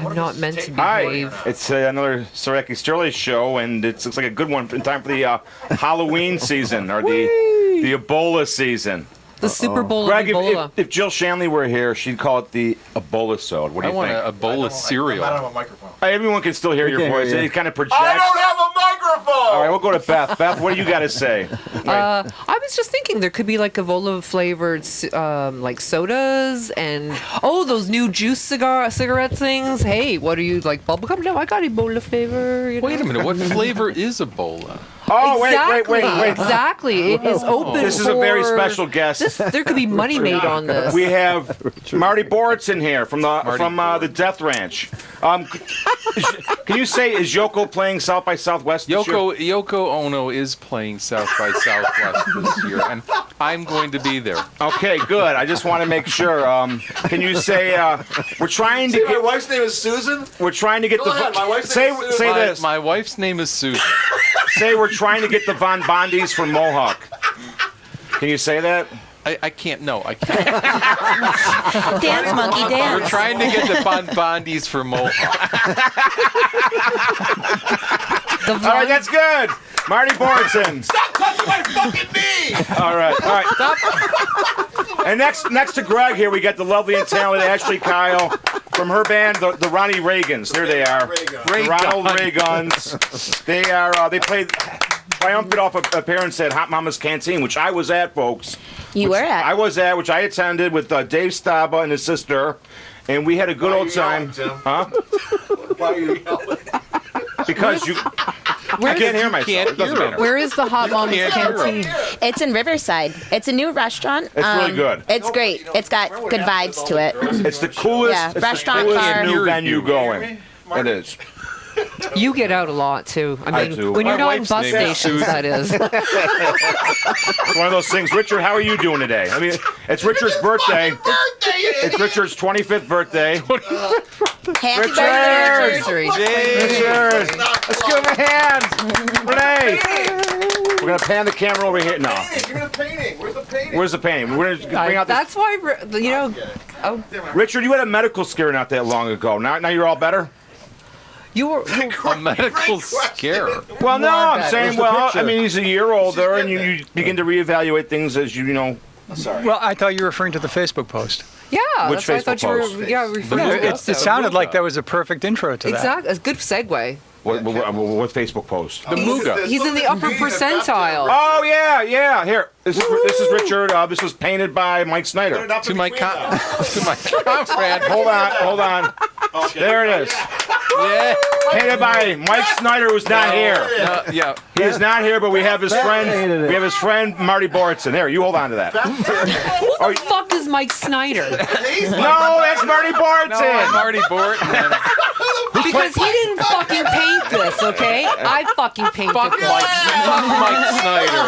I'm not meant to Hi, behave. it's another Saracki Sterling show, and it looks like a good one in time for the Halloween season, or the Ebola season. The Super Bowl Greg, of Ebola. if Jill Shanley were here, she'd call it the Ebola-sode. What do you think? I want an Ebola cereal. I don't have a microphone. Everyone can still hear your voice. It kind of projects. I don't have a microphone! All right, we'll go to Beth. Beth, what do you got to say? I was just thinking there could be like Ebola flavored like sodas and those new juice cigarette things. Hey, what are you like bubblegum? No, I got Ebola flavor. You know? Wait a minute, what flavor is Ebola? Oh, exactly, wait. Exactly. It is open. This is a very special guest. There could be money made on this. We have Marty Boratin here from the Death Ranch. Can you say, is Yoko playing South by Southwest this year? Yoko Ono is playing South by Southwest this year, and I'm going to be there. Okay, good. I just want to make sure. Can you say we're trying to See, my get? wife's name is Susan. We're trying to get Go ahead, my wife's name is Susan. Say this. My wife's name is Susan. Say we're trying to get the Von Bondis from Mohawk. Can you say that? I can't. No, I can't. Dance, monkey, dance. We're trying to get the Von Bondis for Mohawk. All right, that's good. Marty Boratin. Stop touching my fucking knee! All right. Stop. And next to Greg here, we got the lovely and talented Ashley Kyle from her band, the Ronnie Raygans. There they are. The Ronald Rayguns. They played triumphant off of appearance at Hot Mama's Canteen, which I was at, folks. You were at? I was at, which I attended with Dave Staba and his sister, and we had a good old time. Huh? Why are you yelling? Because I can't hear myself. Can't It doesn't hear matter. Where is the Hot Mama's Canteen? It's in Riverside. It's a new restaurant. It's really good. It's great. It's got good vibes to it. It's the coolest, Yeah, it's restaurant the coolest bar. new venue going. It is. You get out a lot too. I do. When you're My not in wife's bus name is stations, Susan. that is. It's one of those things. Richard, how are you doing today? I mean, it's Richard's birthday. It's Richard's 25th birthday. Happy Richard! birthday, Richard! Let's give him a hand. Renee! We're going to pan the camera over here. No. Give me the painting. Where's the painting? Where's the painting? We're going to bring out this. That's why, you know. Oh, Richard, you had a medical scare not that long ago. Now you're all better? you were. A medical scare. Well, no, I'm better. saying, I mean, he's a year older, and you begin to reevaluate things as you know. Sorry. Well, I thought you were referring to the Facebook post. Yeah, Which that's why I thought Facebook you post? were. Yeah, referring to It sounded like that was a perfect intro to that. Exactly. It's a good segue. What Facebook post? The Muga. He's in the upper percentile. Oh, yeah. Here. This is Richard. This was painted by Mike Snyder. To my comrade. Hold on. There it is. Yeah. Painted by Mike Snyder, who's not here. Yeah. He is not here, but we have his friend. We have his friend Marty Boratin. There, you hold on to that. Who the fuck is Mike Snyder? No, that's Marty Boratin. No, I'm Marty Borton. Because he didn't fucking paint this, okay? I fucking painted Fuck this. Mike Snyder.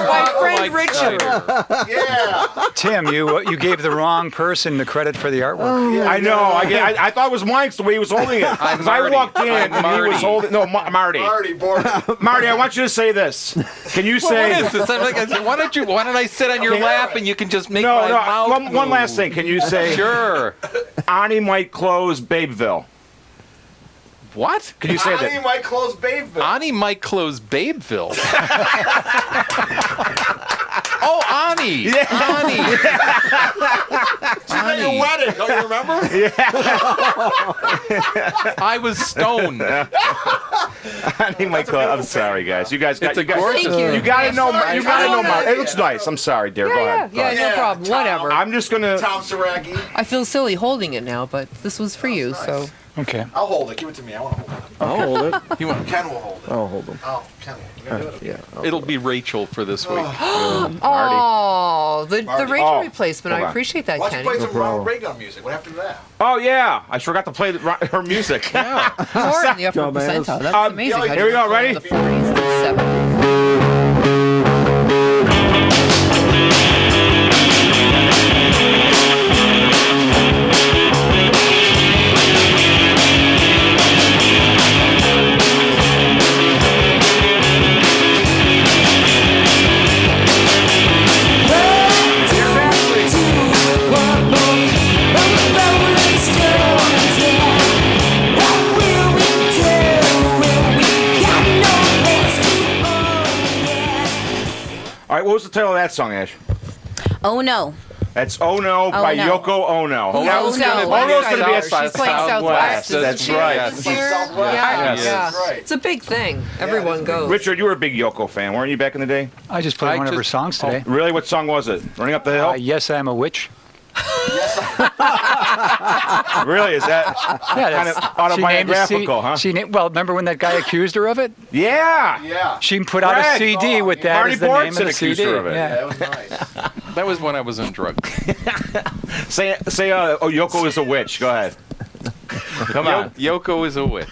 My friend Mike Richard. Snyder. Yeah. Tim, you gave the wrong person the credit for the artwork. I know. I thought it was Mike's the way he was holding it. Because I Marty. walked in I'm and he was Marty. holding. No, Marty. Marty Borton. Marty, I want you to say this. Can you say? What is this? I'm like, why don't I sit on your lap and you can just make No, my mouth one move? last thing. Can you say? Sure. Ani might close Babeville. What? Can you say Ani that? might close Babeville. Ani might close Babeville. Oh, Ani. Yeah. Ani. She's at your wedding. Don't you remember? I was stoned. Ani might close. I'm sorry, guys. You guys got. It's a You guys, gorgeous. Thank you. you got to know. You got to know. Sorry. It looks nice. I'm sorry, dear. Go ahead. Go Yeah, ahead. no Yeah, problem. Tom. Whatever. I'm just gonna. Tom Saracki. I feel silly holding it now, but this was for you, so. Okay. I'll hold it. Give it to me. I want to hold it. I'll hold it. You want- Ken will hold it. I'll hold them. Oh, Ken will. You gonna do it? Yeah. It'll be Rachel for this week. Oh, the Marty. radio Oh, replacement. hold I on. appreciate that, Why don't you play Kenny. some Ronald Raygun music? What happened to that? Oh yeah, I forgot to play her music. Yeah. More in the upper Dumbass. percentile. That's amazing. yeah, How here we you go, ready? The 40s, the 70s. what was the title of that song, Ash? Oh no. That's Oh No by No. Yoko Ono. Oh, That no. was Southwest. gonna be a She's playing Southwest. That's isn't she? right. This year? Southwest. Yeah, Yes. yeah. Right. It's a big thing. Everyone goes. Richard, you were a big Yoko fan, weren't you, back in the day? I just played one of her songs today. Really? What song was it? Running Up the Hill? Yes, I'm a witch. Really? Is that Yeah, kind of that's- autobiographical, huh? Well, remember when that guy accused her of it? Yeah. Yeah. She put out a Greg. CD with that Marty as the name Bortson of the accused CD. her of it. Yeah. That was nice. That was when I was on drugs. Say oh, Yoko is a witch. Go ahead. Come on. Yoko is a witch.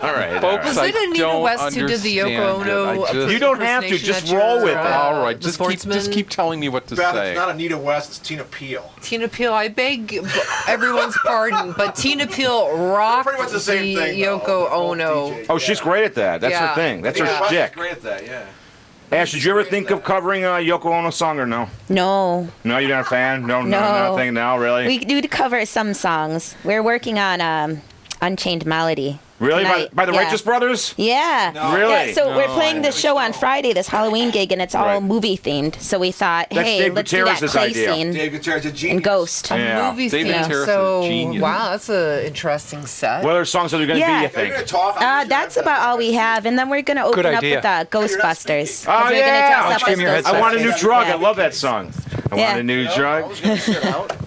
All right. Folks, Was I it Anita don't West who did the Yoko understand it. Ono? I just- You don't have to. Just roll with it. All right, The just Sportsman? keep telling me what to Beth, say. it's not Anita West, it's Tina Peel. Tina Peel, I beg everyone's pardon, but Tina Peel rocked Pretty much the same thing, though. Yoko Both Ono. DJs. Oh, she's great at that. That's her Yeah. thing. That's Anita her West is shtick. great at that, yeah. Ash, did you ever think of covering a Yoko Ono song or no? No. No, you're not a fan? No, No. nothing? No, really? We do cover some songs. We're working on Unchained Melody. Really? tonight. By the Yeah. Righteous Brothers? Yeah. No. Really? Yeah, so we're No. playing this show on Friday, this Halloween gig, and it's all Right. movie themed. So we thought, That's hey, Dave let's do that Gutierrez's play idea. scene Dave Gutierrez, a genius. and Ghost. Yeah. Movie David scene. Terrace is So genius. wow, that's an interesting set. What other songs are there going to be, Yeah. you Are you think? gonna talk? That's about all we have, and then we're gonna open up idea. with Ghostbusters. 'cause Oh, we're yeah. gonna dress up Trim as your I headset. want a new Ghostbusters. drug. Yeah. I love that song. I want Yeah. a new drug.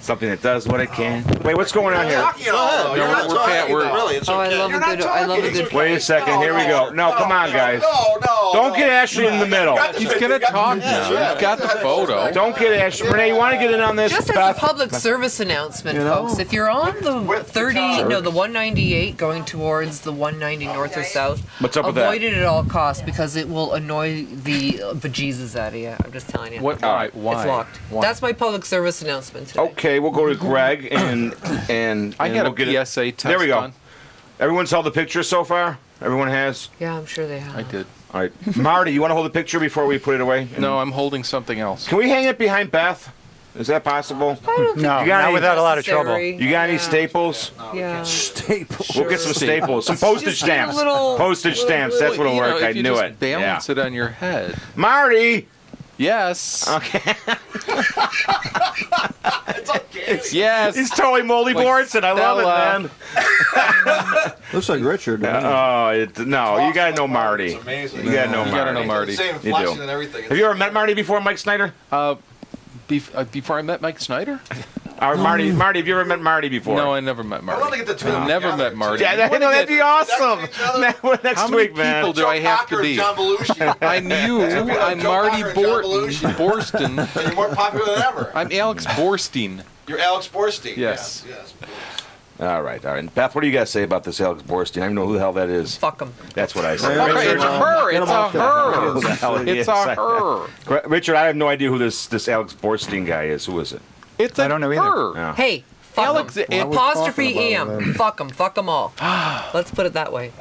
Something that does what it can. Wait, what's going on here? Talking at all, though. You're No, not we're talking, Pat, we're- though. Really, it's Oh, I okay. love a You're not good- I love a talking. good- It's Wait a okay. second. Here we go. No, come on, guys. No. Don't get Ashley in the middle. He's gonna talk now. He's got the photo. Don't get Ashley. Renee, you want to get in on this? Just as a Beth? public service announcement, folks, if you're on the 198 going towards the 190 north or south, What's up with that? avoid it at all costs because it will annoy the bejesus out of you. I'm just telling you. What? All right. Why? It's locked. Why? That's my public service announcement today. Okay, we'll go to Greg and I had we'll a get it. PSA test There we go. done. Everyone's held the picture so far? Everyone has? Yeah, I'm sure they have. I did. All right. Marty, you want to hold the picture before we put it away? No, I'm holding something else. Can we hang it behind Beth? Is that possible? No, You got not any- without a lot of trouble. Necessary. You got any Yeah. staples? Yeah. We'll get some staples. Some postage Just get a stamps. little- Postage stamps. That's what'll You know, work. if I you knew just it. Balance it on your head. Marty! Yes. Okay. Yes. He's totally moldy Like Bortson. I love Stella. it, man. Looks like Richard. doesn't it? No, you gotta know Marty. It's amazing. You gotta know You Marty. gotta know Marty. Same You inflection do. and everything. Have you ever met Marty before, Mike Snyder? Before I met Mike Snyder? Or Marty, have you ever met Marty before? No, I never met I Marty. want to get the two. I never met Marty. Yeah, that'd be awesome. Next How many week, man. people do I have to be? John Belushi. I'm you. I'm Joe Marty Cocker and John Belushi. Borston. And you're more popular than ever. I'm Alex Borstein. You're Alex Borstein. Yes. Yes. All right. Beth, what do you got to say about this Alex Borstein? I don't even know who the hell that is. Fuck them. That's what I said. Yeah, Okay, it's her. Get It's him a off that. her. Who the hell it It's is? a her. Richard, I have no idea who this Alex Borstein guy is. Who is it? It's a I don't know either. her. Yeah. Hey, fuck Alex, 'em. it- Apostrophe talking EM. about it, then? Fuck them all. Let's put it that way.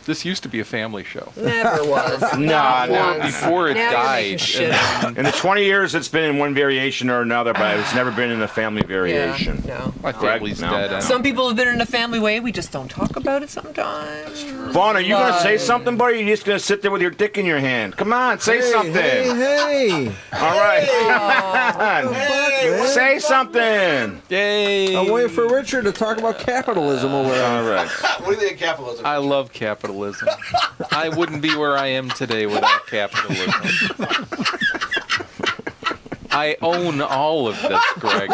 This used to be a family show. Never was. No. Before it Now you're making died. shit up. In the 20 years, it's been in one variation or another, but it's never been in a family variation. Yeah, no. My family's No. dead. I don't- Some people have been in a family way. We just don't talk about it sometimes. Vaughn, are you going to say Right. something, buddy? Or are you just going to sit there with your dick in your hand? Come on, say something. Hey, All right. Come on. Say something. Yay! I'm waiting for Richard to talk about capitalism over there. All right. What do you think of capitalism? I love capitalism. I wouldn't be where I am today without capitalism. I own all of this, Greg.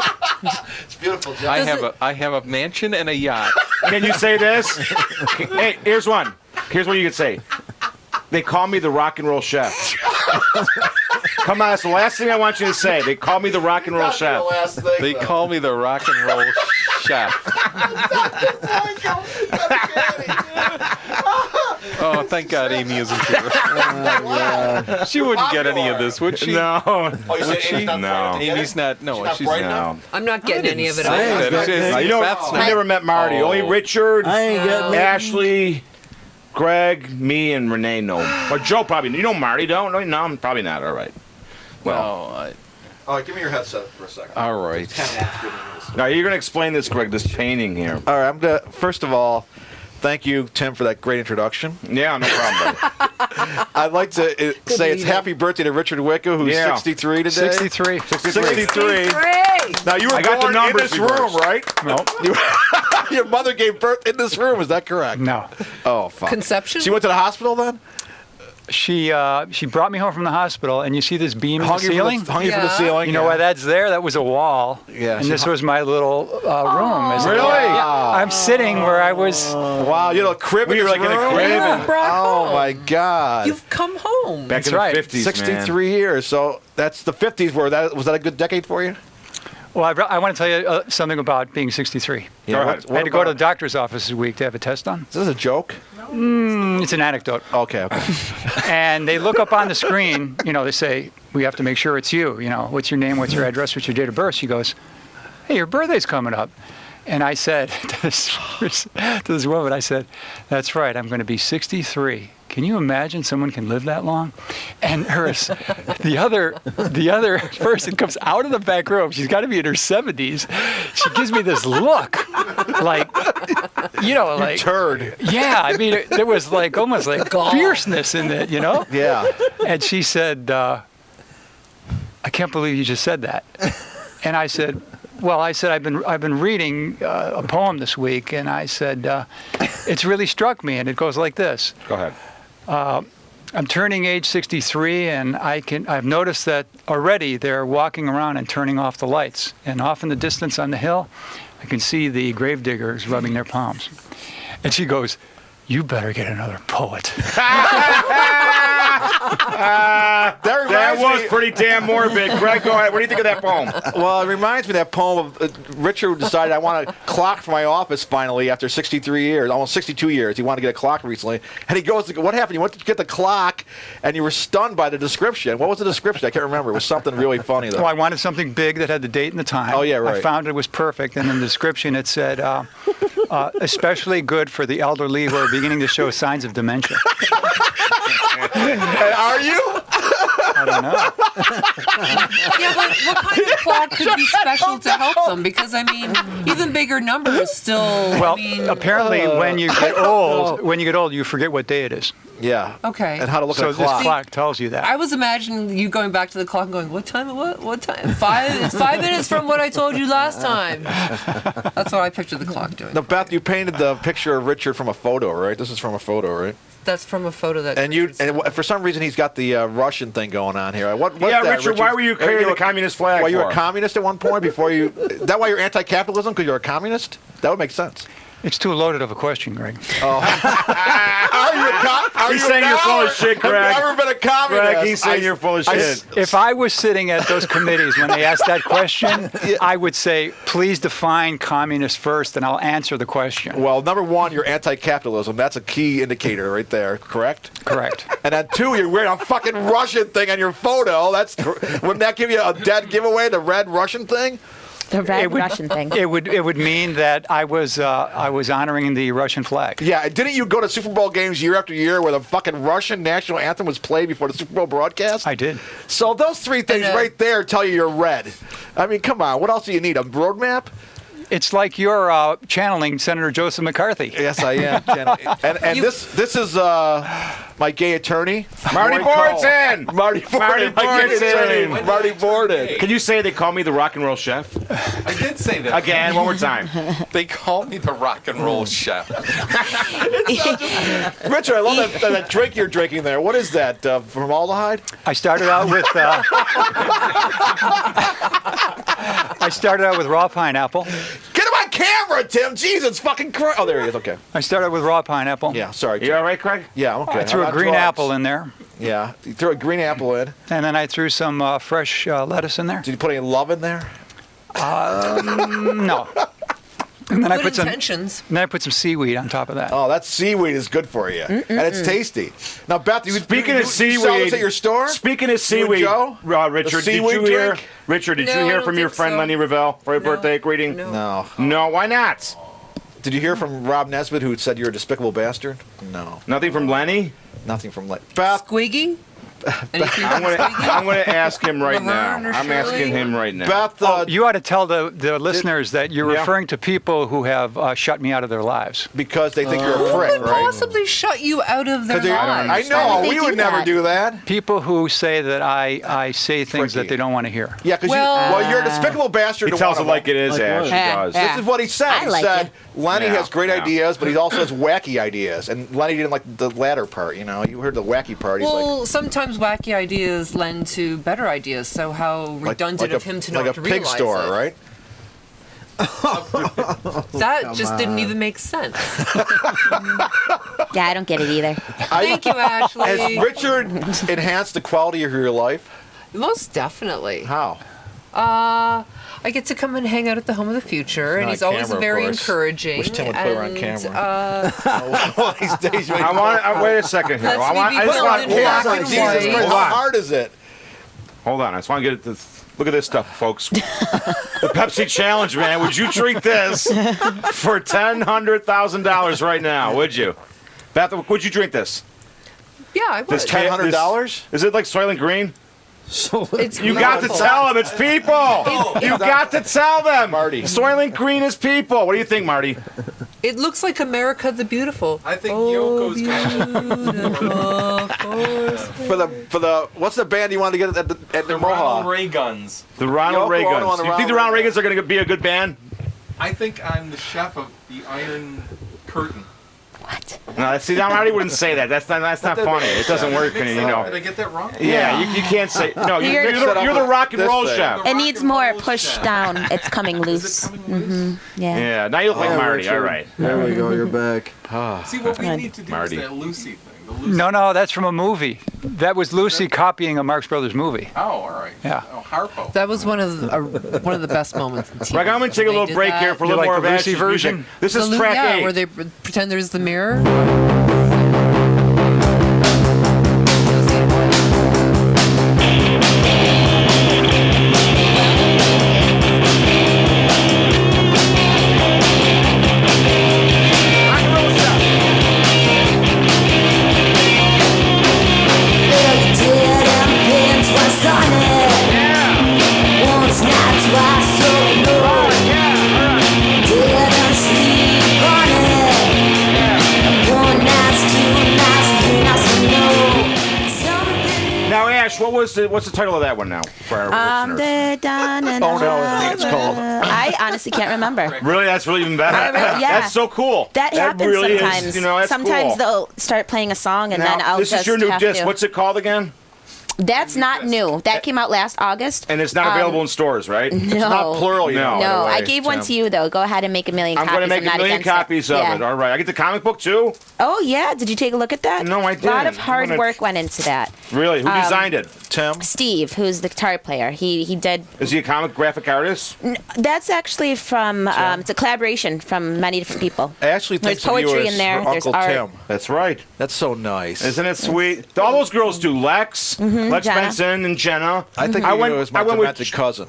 It's beautiful, Jeff. I have a mansion and a yacht. Can you say this? Hey, here's one. Here's what you can say. They call me the rock and roll chef. Come on, that's the last thing I want you to say. They call me the rock and roll Not the chef. last thing, They though. call me the rock and roll chef. Oh, thank God Amy isn't here. She wouldn't get any of this, would she? No. Oh, you said she? Amy's not No. bright together? Amy's not. No, She's not she's bright not. enough? No. I'm not getting any of it. Say either. that. It's just- You know, Beth's I not- never met Marty. Oh. Only Richard, I ain't getting it. Ashley, Greg, me, and Renee know. Or Joe probably. You know Marty, don't? No, I'm probably not. All right. Well, No, All right, give me your headset for a second. all right. now you're going to explain this, Greg, this painting here. All right, I'm gonna first of all thank you, Tim, for that great introduction. Yeah, no problem, buddy. I'd like to say it's lead-in. happy birthday to Richard Wicca, who's Yeah. 63 today. 63. 63. Now, you were I got the born in numbers this room, reversed. right? No. Your mother gave birth in this room. Is that correct? No. Oh, fuck. Conception? She went to the hospital then? She brought me home from the hospital, and you see this beam in the ceiling? Hung you from the Yeah. ceiling? You know why that's there? That was a wall. Yeah, And she this hung- was my little room. As a Really? kid. Yeah. I'm sitting where I was. Wow, you know, crib We in were this like in a room? crib Yeah, and brought Oh, home. my God. You've come home. back That's in the right. 50s, 63 years. So that's the 50s. Was that a good decade for you? Well, I want to tell you something about being 63. Go ahead. I had to go to the doctor's office this week to have a test done. Is this a joke? It's an anecdote. Okay. And they look up on the screen, they say, we have to make sure it's you. What's your name, what's your address, what's your date of birth? She goes, hey, your birthday's coming up. And I said to this woman, I said, that's right, I'm going to be 63. Can you imagine someone can live that long? And the other person comes out of the back room. She's got to be in her 70s. She gives me this look, like, like Turd. yeah. I mean, there was almost like fierceness in it, Yeah. And she said, I can't believe you just said that. And I said, well, I've been reading a poem this week, and I said, it's really struck me, and it goes like this. Go ahead. I'm turning age 63, and I've noticed that already they're walking around and turning off the lights. And off in the distance on the hill, I can see the gravediggers rubbing their palms. And she goes, you better get another poet. That was pretty damn morbid. Greg, go ahead. What do you think of that poem? Well, it reminds me of that poem of Richard decided I want a clock for my office finally after 63 years, almost 62 years. He wanted to get a clock recently. And he goes, what happened? You went to get the clock and you were stunned by the description. What was the description? I can't remember. It was something really funny, though. Well, I wanted something big that had the date and the time. Oh, yeah, right. I found it was perfect. And in the description, it said, especially good for the elderly who are beginning to show signs of dementia. And are you? I don't know. Yeah, but what kind of clock could be special to help them? Because, I mean, even bigger numbers still, Well, apparently, when you get old, you forget what day it is. Yeah. Okay. And how to look So at a this clock. clock tells you that. I was imagining you going back to the clock and going, what time? What time? It's 5 minutes from what I told you last time. That's what I pictured the clock doing. Now, Beth, you painted the picture of Richard from a photo, right? This is from a photo, right? That's from a photo that. And for some reason, he's got the Russian thing going on here. What's Yeah, that, Richard, why were you carrying the communist flag Well, you were for? a communist at one point before you. That why you're anti-capitalism? Because you're a communist? That would make sense. It's too loaded of a question, Greg. Are He's saying you're full of shit, Greg. I've never been a communist. Greg, he's saying you're full of shit. If I was sitting at those committees when they asked that question, I would say, please define communist first, and I'll answer the question. Well, number one, you're anti-capitalism. That's a key indicator right there, correct? Correct. And then two, you're wearing a fucking Russian thing on your photo. Wouldn't that give you a dead giveaway, the red Russian thing? The red Russian thing. It would mean that I was honoring the Russian flag. Yeah, didn't you go to Super Bowl games year after year where the fucking Russian national anthem was played before the Super Bowl broadcast? I did. So those three things And, right there tell you you're red. I mean, come on. What else do you need? A roadmap? It's like you're channeling Senator Joseph McCarthy. Yes, I am. And this is my gay attorney, Marty Boratin! Marty Borden. My gay attorney, Marty Borden. Can you say they call me the rock and roll chef? I did say that. Again, one more time. They call me the rock and roll chef. Richard, I love that drink you're drinking there. What is that? Formaldehyde? I started out with raw pineapple. Get him on camera, Tim. Jesus fucking Christ. Oh, there he is. Okay. I started with raw pineapple. Yeah, sorry. You all right, Craig? Yeah, I'm okay. I threw I'm a on green drugs. apple in there, Yeah, you threw a green apple in. and then I threw some fresh lettuce in there. Did you put any love in there? No. And then I Good put some. intentions. And then I put some seaweed on top of that. Oh, that seaweed is good for you, and it's tasty. Now, Beth, Speaking you of sell this seaweed, at your store? Speaking of You seaweed, and Joe? Richard, The seaweed did you hear? drink? Richard, did No, you I hear don't from your think friend so. Lenny Revelle for your birthday greeting? No. No, why not? Did you hear from Rob Nesbitt who said you're a despicable bastard? No, Nothing from Lenny? nothing from Beth. Squiggy? I'm gonna ask him right now. Laverne or I'm asking Shirley? him right now. Beth, You ought to tell the listeners that you're Yeah. referring to people who have shut me out of their lives. because they think you're a prick, Could right? possibly shut you out of their 'Cause they- lives. I Why know, would they we do would never that? do that. People who say that I say things Tricky. that they don't want to hear. Yeah, because Well- you're a despicable bastard. He to tells one it of like them. it is, Like Ash. what? He does. Yeah. This is what he said. I He like said, it. Lenny Yeah, has great yeah. ideas, but he also has wacky ideas. And Lenny didn't like the latter part, you know. You heard the wacky part. He's Well, sometimes wacky ideas lend to better ideas. So how redundant of him to not like to a pig realize store, it. right? That just didn't even make sense. Yeah, I don't get it either. Thank you, Has Ashley. Richard enhanced the quality of your life? Most definitely. How? I get to come and hang out at the Home of the Future, and Not he's on always camera, of very course. encouraging. Wish Tim would put her on and, camera. One of these days, I want. Wait a second here. Let's I want. maybe I just put want. it in Hold black on. and Jesus white. Christ, Hold how on. hard is it? Hold on. I just want to get this. Look at this stuff, folks. The Pepsi Challenge, man. Would you drink this for $100,000 right now? Would you, Beth? Would you drink this? Yeah, I would. This $100? Is it like Soylent Green? So It's You got to beautiful. tell them it's people. You got to tell them. Marty. Soylent Green is people. What do you think, Marty? It looks like America the Beautiful. I think Oh, Yoko's For the what's the band you wanted to get at the Ronald Moha? Ray Guns. The Ronald Yoko Ono Rayguns. and the You think the Ronald Ronald Reagans are going to be a good band? I think I'm the chef of the Iron Curtain. What? No, see, now Marty wouldn't say that. That's not funny. It doesn't work, Did you I know. get that wrong? Yeah, you can't say. No, you're You're- the rock and This roll thing. chef. It needs more roll push chef. down. It's coming Is loose. it coming loose? Yeah. Yeah, now you look like Yeah, Marty. Richard. All right. there we go. You're back. See, what we Good. need to do Marty. is that Lucy thing. The Lucy. No, that's from a movie. That was Lucy copying a Marx Brothers movie. Oh, all right. Yeah. Oh, Harpo. That was one of the best moments in TV. Right, I'm going to take a They little did break that. here for a You little like more the of Lucy Ash's version? music. This The is Lu- track yeah, 8. where they pretend there's the mirror. Now, Ash, what's the title of that one now for our listeners? Oh no, I think it's called. I honestly can't remember. Really, that's really even better. Yeah. That's so cool. That happens really sometimes. Is, you know, that's Sometimes cool. they'll start playing a song and then Now, I'll this just is your new have disc. to. What's it called again? That's not new. That came out last August. And it's not available in stores, right? No. It's not plural, you know. No. in a No, I way, gave one Tim. to you though. Go ahead and make a million I'm copies. going to make not a million against copies of Yeah. it. All right. I get the comic book too? Oh yeah, did you take a look at that? No, I A lot of didn't. hard I'm gonna- work went into that. Really? Who designed it? Tim. Steve, who's the guitar player, he did. Is he a comic graphic artist? That's actually from. It's a collaboration from many different people. Ashley There's thinks of you poetry as in there, her there's Uncle art. Tim. That's right. That's so nice. Isn't it sweet? All those girls do. Lex, Lex Jenna. Benson, and Jenna. I think I of went- you as my I went with- demented cousin.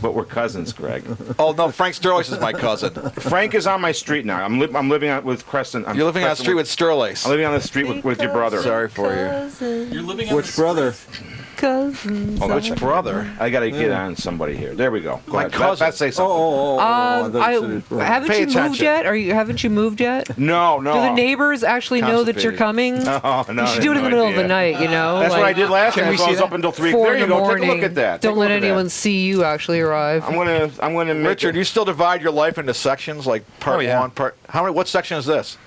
But we're cousins, Greg. Oh no, Frank Sterling is my cousin. Frank is on my street now. I'm living out with Creston. You're living on the street with Sterling. I'm living on the street with your brother. Sorry for you. You're living on Which the brother? Cousins. Hold on. Which brother? I got to get on somebody here. There we go. Go My ahead. cousin. Let's say something. Haven't Pay you moved attention. yet? Haven't you moved yet? No. Do the neighbors actually know that you're Constipated. coming? Oh, no. You should do it in the middle of the night, you know? That's what I did last can time. we So I see was that? up until 3. 4 There in you the go. morning. Take a look at that. Don't Take a let look at that. anyone see you actually arrive. I'm gonna make Richard, it. you still divide your life into sections, like part Oh, yeah. one, part. How many? What section is this?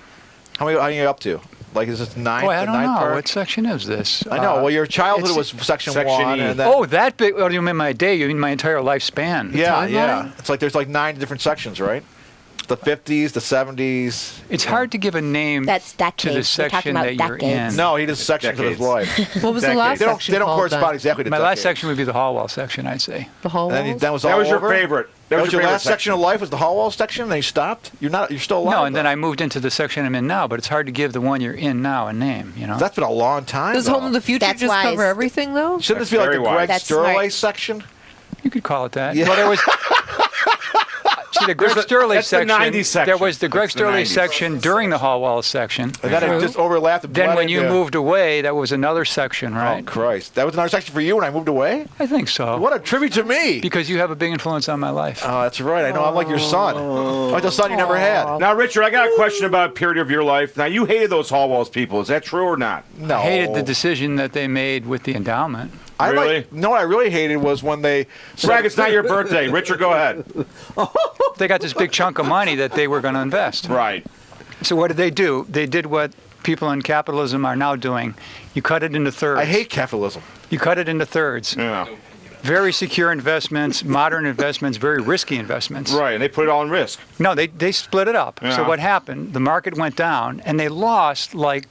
How are you up to? Like, is this ninth? Boy, I the don't ninth know. part? What section is this? I know. Well, your childhood was it's- section Section 1, E. and then Oh, that big. What do you mean my day? You mean my entire lifespan? yeah. timeline? It's like there's like 9 different sections, right? The 50s, the 70s. It's hard to give a name That's to decades. the We're talking section about that you're decades. in. No, he does sections of his Decades. life. What was the Decades. last They don't. section They don't called correspond then? exactly to My decades. last section would be the Hallwall section, I'd say. The hall And then walls? that was That all was your over? favorite. That was your favorite last section of life. Was the Hallwall section? And then you stopped. You're still alive. No, and then though. I moved into the section I'm in now, but it's hard to give the one you're in now a name, you know? That's been a long time. Does though. Home of the Future That's just wise. cover everything, though? Shouldn't this That's be like the very wise. Greg That's Sterling smart. section? You could call it that. Yeah. But it was... See, the Greg Sterling that's the section, 90s section. there was the Greg That's the Sterling 90s. section during the Hallwall section. And then it just overlapped. and Then when blended you into- moved away, that was another section, Oh, right? Christ. That was another section for you when I moved away? I think so. What a tribute to me. Because you have a big influence on my life. Oh, that's right. I know. I'm like your son. I'm like the son you never had. Now, Richard, I got a question about a period of your life. Now, you hated those Hallwalls people. Is that true or not? No. I hated the decision that they made with the endowment. Really? No, what I really hated was when they Greg, it's not your birthday. Richard, go ahead. They got this big chunk of money that they were going to invest. Right. So what did they do? They did what people in capitalism are now doing. You cut it into thirds. I hate capitalism. You cut it into thirds. Yeah. Very secure investments, modern investments, very risky investments. Right, and they put it all in risk. No, they split it up. Yeah. So what happened? The market went down, and they lost like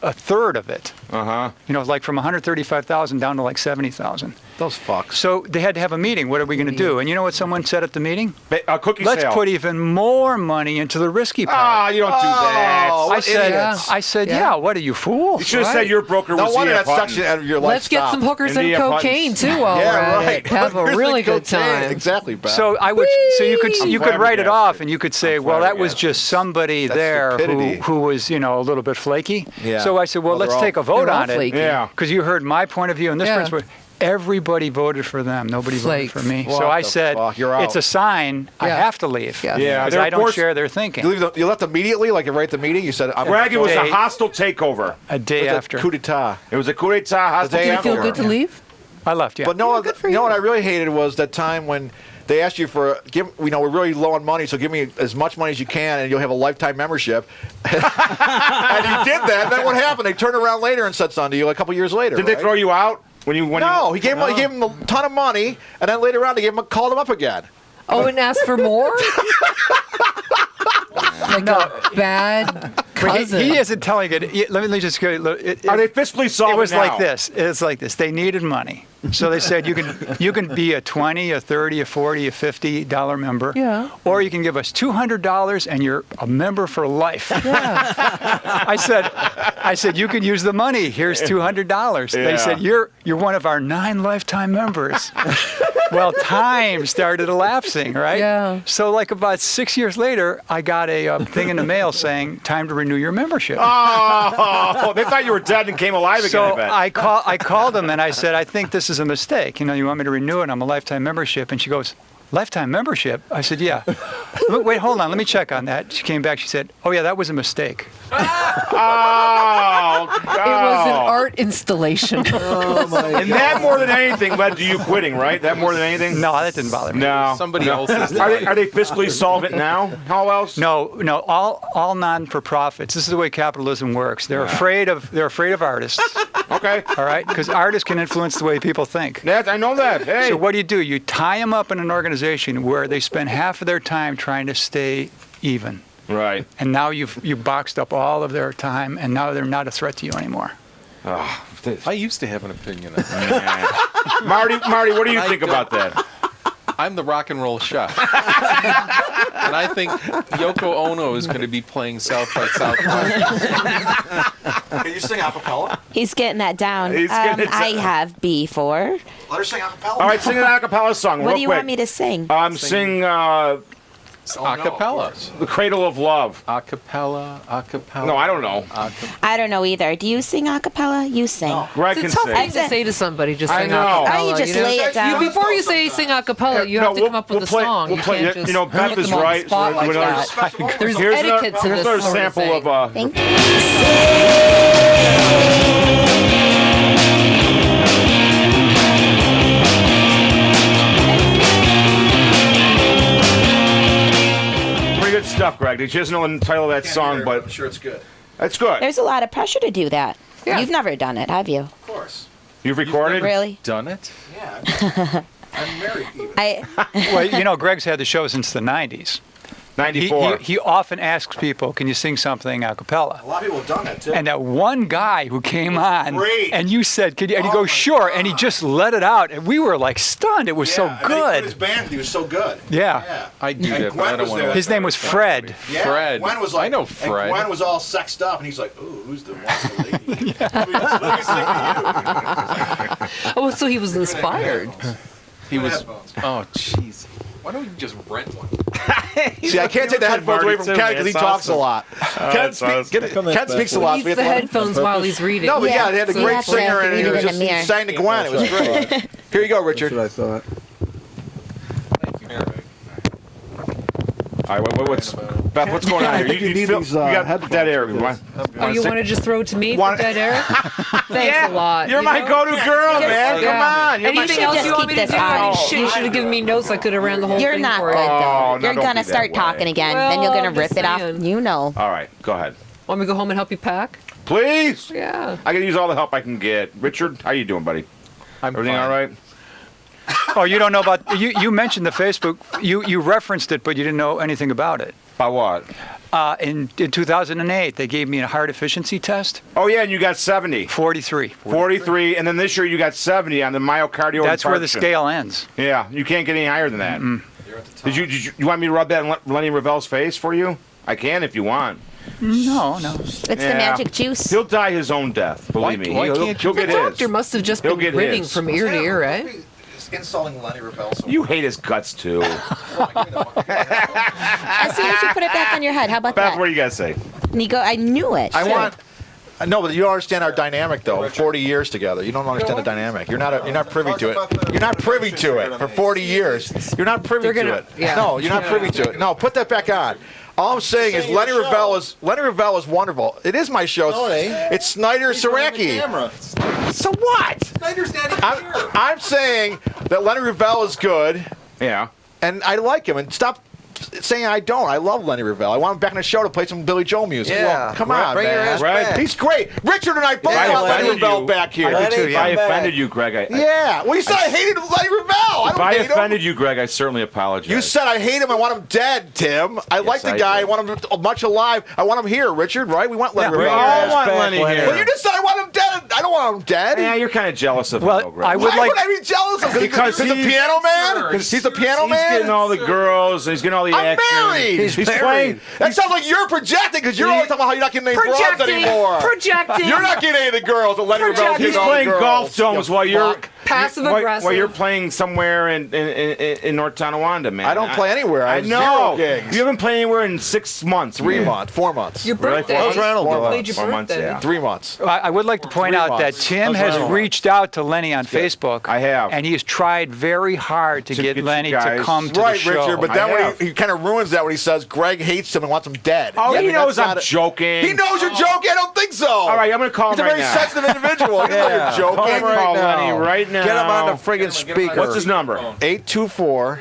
a third of it. Uh-huh. You know, like from 135,000 down to like 70,000. Those fucks. So they had to have a meeting. What are we going to do? And you know what someone said at the meeting? A cookie Let's sale. put even more money into the risky part. Ah, you don't do that. Oh, I said, idiots. yeah, what are you, fools? You should have said your broker No was wonder Z.F. that Hutton. section of your life Let's get stopped. some hookers and India cocaine buttons. too while we're Yeah, at right. it. Have a Here's the really good cocaine. time. Exactly, Beth. So you could write it off and you could say, I'm well, that was flabbergasted. just somebody That's there stupidity. who was, you know, a little bit flaky. Yeah. So I said, well, Well, let's they're take a all- vote they're all on it. flaky. Yeah. Because you heard my point of view and this Yeah. person's point. Everybody voted for them. Nobody voted Flakes. for me. What So I the said, fuck? You're out. it's a sign I Yeah. have to leave. Yeah. Yeah, Because they're I don't forced- share their thinking. You left immediately, like right at the meeting? You said, I'm Greg, it was a Day- hostile takeover. A day after. coup d'etat. It was a coup d'etat hostile day Do you after. feel good to leave? I left, yeah. But no, good for you know you. what I really hated was that time when they asked you for, we're really low on money, so give me as much money as you can, and you'll have a lifetime membership. And you did that. And then what happened? They turned around later and said something to you like a couple years later. Did they right? throw you out? No, he gave him a ton of money, and then later on they called him up again. Oh, and ask for more? Like a bad But cousin. he isn't telling it. Let me just go. Are they fiscally solvent It was now? like this. It's like this. They needed money, so they said you can be a $20, a $30, a $40, a $50 member, Yeah. or you can give us $200 and you're a member for life. Yeah. I said you can use the money. Here's $200. Yeah. They said you're one of our 9 lifetime members. Well, time started elapsing, right? Yeah. So like about 6 years later, I got a thing in the mail saying time to renew your membership. Oh, they thought you were dead and came alive again, So I bet. I called them and I said, I think this is a mistake. You know, you want me to renew it? I'm a lifetime membership. And she goes, lifetime membership? I said, yeah. Wait, hold on. Let me check on that. She came back. She said, oh, yeah, that was a mistake. Oh, It was an art installation. And that more than anything led to you quitting, right? That more than anything? No, that didn't bother me. No. Somebody else's Are they fiscally solvent now? How else? No, all non-for-profits. This is the way capitalism works. They're afraid of artists, Okay. all right? Because artists can influence the way people think. I know that. Hey. So what do? You tie them up in an organization where they spend half of their time trying to stay even. Right. And now you've boxed up all of their time, and now they're not a threat to you anymore. I used to have an opinion on that. Marty, what do you I think don't- about that? I'm the rock and roll chef. And I think Yoko Ono is going to be playing South by Southwest. Can you sing a cappella? He's getting that down. He's getting it I down. have before. Let her sing a cappella. All right, sing an a cappella song What real do you quick. want me to sing? Sing Acapella. The Cradle of Love. Acapella. Acapella. No, I don't know. I don't know either. Do you sing a cappella? You sing. Greg It's can a tough sing. thing to say to somebody. Just I sing know. a cappella. Oh, you just know? lay it down. Before you say sing a cappella, you have to come up with a song. We'll You play. can't just You know, Beth put is them on the right. spot like We're gonna- that. There's Here's etiquette to here's this another sort of sample thing. of Thank you. pretty good stuff, Greg. She doesn't know the title of that song, but I'm sure it's good. that's good. There's a lot of pressure to do that. Yeah. You've never done it, have you? Of course. You've recorded? Really? Done it? Yeah. I'm married even. Well, you know, Greg's had the show since the 90s. 94. He often asks people, can you sing something a cappella? A lot of people have done that too. And that one guy who came on, Great. and you said, "Can you?" And he Oh goes, my "Sure," God. and he just let it out, and we were like stunned. It was so And then he put his good. band, he was so good. Yeah. I do And that, but Gwen I don't was want there. to. His name was Fred. Yeah, Fred. Gwen was like, I know And Fred. Gwen was all sexed up, and he's like, "Ooh, who's the wonderful lady?" Let me sing to you. Oh, so he was inspired. He was. Oh, jeez. Why don't we just rent one? See, I can't take the headphones away from Ken because he talks a lot. Ken speaks a lot. He needs the headphones while he's reading. No, but yeah, they had a So you great have to singer and read he it was in just the mirror. he sang to Gwen. It was great. Here you go, Richard. That's what I thought. All right, Beth? What's going on I here? think you need these, you got headphones. dead air. Oh, you want to just throw it to me for dead air? Thanks a lot. You're my go-to girl, man. Yeah. Come on. You're Anything should else just you want me keep to this do? on. You should have given me notes. I could have ran the whole You're thing not for good it. though. no, You're don't gonna be that start way. talking again. Then you're Well, gonna I'm rip just it off. saying. You know. All right, go ahead. Want me to go home and help you pack? Please. Yeah. I can use all the help I can get. Richard, how you doing, buddy? Everything fine. all right? Oh, you don't know about you mentioned the Facebook. You referenced it, but you didn't know anything about it. About what? In 2008, they gave me a heart efficiency test. Oh, yeah, and you got 70. 43. 43, and then this year you got 70 on the myocardial That's where the infarction. scale ends. Yeah, you can't get any higher than that. Did you want me to rub that in Lenny Ravel's face for you? I can if you want. No. It's the Yeah. magic juice. He'll die his own death, believe me. why He'll can't get The his. doctor must have just He'll been get grinning his. from ear to ear, right? Insulting Lenny Ravel. You hate his guts, too. As soon as you put it back on your head, how about Beth, that? what do you got to say? Nico, I knew it. I want. No, but you don't understand our dynamic though. 40 years together, you don't understand the dynamic. You're not privy to it. You're not privy to it for 40 years. You're not privy They're to gonna- it. yeah. No, you're not privy to it. No, put that back on. All I'm saying is Lenny Ravel is wonderful. It is my show. No, it ain't. It's Snyder Saracki. So what? Snyder's not even here. I'm saying that Lenny Ravel is good, Yeah. and I like him. And stop saying I don't. I love Lenny Ravel. I want him back in the show to play some Billy Joel music. Yeah. Well, come on, Bring your man. ass Right. back. He's great. Richard and I both Yeah, want I Lenny offended Ravel you. back here. I do too, If I yeah. offended you, Greg, Yeah. Well, you said I hated Lenny Ravel. I if don't I hate him. offended you, Greg, I certainly apologize. You said I hate him. I want him dead, Tim. I like the I guy. did. I want him much alive. I want him here, Richard. Right? We want Lenny we Ravel. all want back, Lenny Lenny. here. Well, you just said I want him dead. I don't want him dead. Yeah, you're kind of jealous of him, Well, though, Greg. I would Why like. would I be jealous of him? Because he's a he's- piano man. He's a piano He's man. getting all the girls, and he's getting all the I'm action. married. He's married. playing. That sounds like you're projecting because you're always talking about how you're not getting any broads anymore. Projecting. You're not getting any of the girls. The Lenny Ravel's He's getting all the playing girls. golf domes You while you're fuck. Passive while aggressive. you're playing somewhere in North Tonawanda, man. I don't play anywhere. I I have know. 0 gigs. You haven't played anywhere in 6 months. 3 man. months, 4 months, Your Really? birthday. How's Ronald You doing? played your 4 months, birthday. yeah. 3 months. I would like to point 3 out that months. Tim How's has Ronald? reached out to Lenny on Facebook. I have. And he has tried very hard to get get Lenny you to guys- come to Right, the show. Richard, but I then when have. he kind of ruins that when he says Greg hates him and wants him dead. Oh, Yeah, I he mean, knows that's I'm not a- joking. He knows you're joking. I don't think so. All right, I'm going to call He's him a right very now. sensitive individual. He knows Yeah. you're joking. Call him right now. Lenny right now. Get him on the friggin' speaker. What's his number? 824.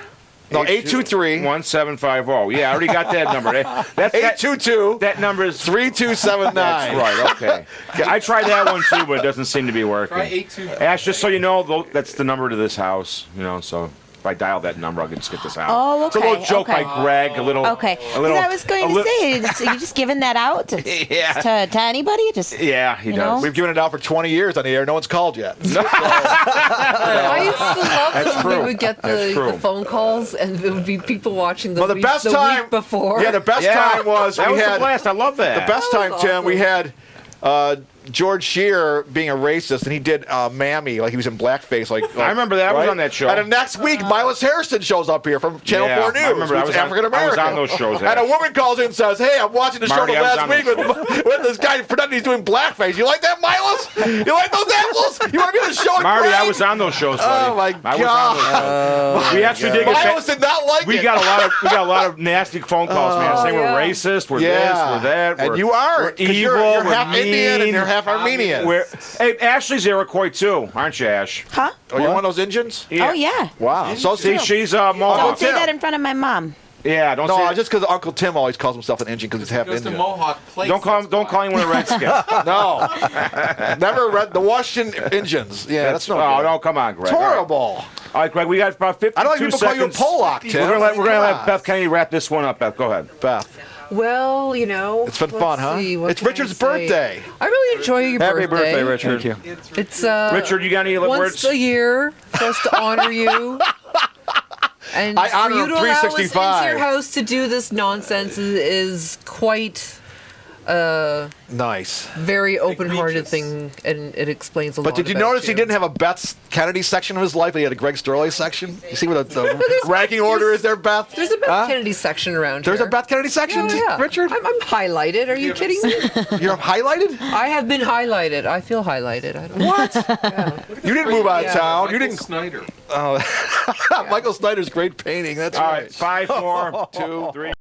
No, 823. 1750. Yeah, I already got that number. That's 822. that number is 3279. That's right. Okay. Yeah, I tried that one too, but it doesn't seem to be working. Try 82. Ash, just so you know, that's the number to this house. You know, so if I dial that number, I'll just get this out. Oh, It's a little okay, joke okay. by Greg. A little. Okay. A little. I was going to say, so you just giving that out to, Yeah. to anybody? Just Yeah, he You does. know? We've given it out for 20 years on the air. No one's called yet. I used to love That's when true. we would get That's the true. phone calls, and there would be people watching the, Well, the week, best the time week before. Yeah, the best Yeah, time was that we was had the blast. I love that. the best That time, was Tim. We awesome. had George Shearer being a racist, and he did Mammy, like he was in blackface. Like I remember that. I was on that show. And the next week, Miles Harrison shows up here from Channel Yeah, 4 News. I remember. I who's was on- African American. I was on those shows, And a Ash. woman calls in and says, "Hey, I'm watching the Marty, show I was last on week those with this guy pretending he's doing blackface. You like that, Miles? You like those apples? You want to be on the show?" with Marty, Greg?" I was on those shows. Buddy. Oh my I was on those shows. We actually did get. Miles did not like We it. got a lot of nasty phone calls, man, saying yeah. we're racist, we're Yeah. this, we're that, And we're, you are, we're 'cause evil, you're we're half Indian and mean. you're half Armenian. Hey, Ashley's Iroquois too, aren't you, Ash? huh? Oh, you're one of those Indians? Oh yeah. Wow. So See, she's Don't Mohawk. say Tim. that in front of my mom. Yeah, don't No, say just because Uncle Tim always calls himself an Indian because he's half Goes to Indian. Mohawk Place. Don't call anyone a redskin. No. Never read the Washington Indians. Yeah, that's no Oh good. no, come on, Greg. It's horrible. All right, Greg, we got about 52 I don't even call you a seconds. Pollock, Tim. We're gonna Come let on. Beth Kennedy wrap this one up. Beth, go ahead. Beth. Well, you know, It's been let's fun, huh? see, what It's can I Richard's say? birthday. I really enjoy your Happy birthday, Richard. Thank you. It's Richard, you got any once words? a year for us to honor you. And I honor for you him to allow us into 365. your house to do this nonsense is quite Nice. very open-hearted Egregious. thing, and it explains a lot. But did you about notice he didn't have a Beth Kennedy section of his life? He had a Greg Sterling section. You see what the ranking order is there, Beth? There's a Beth Huh? Kennedy section around There's here. a Beth Kennedy section, Yeah. Richard? I'm highlighted. Are you kidding me? You're highlighted? I have been highlighted. I feel highlighted. I don't What? You didn't move out of Yeah. town. Michael You didn't. Snyder. Michael Snyder's great painting. That's All right. right, 5 more, 2, 3.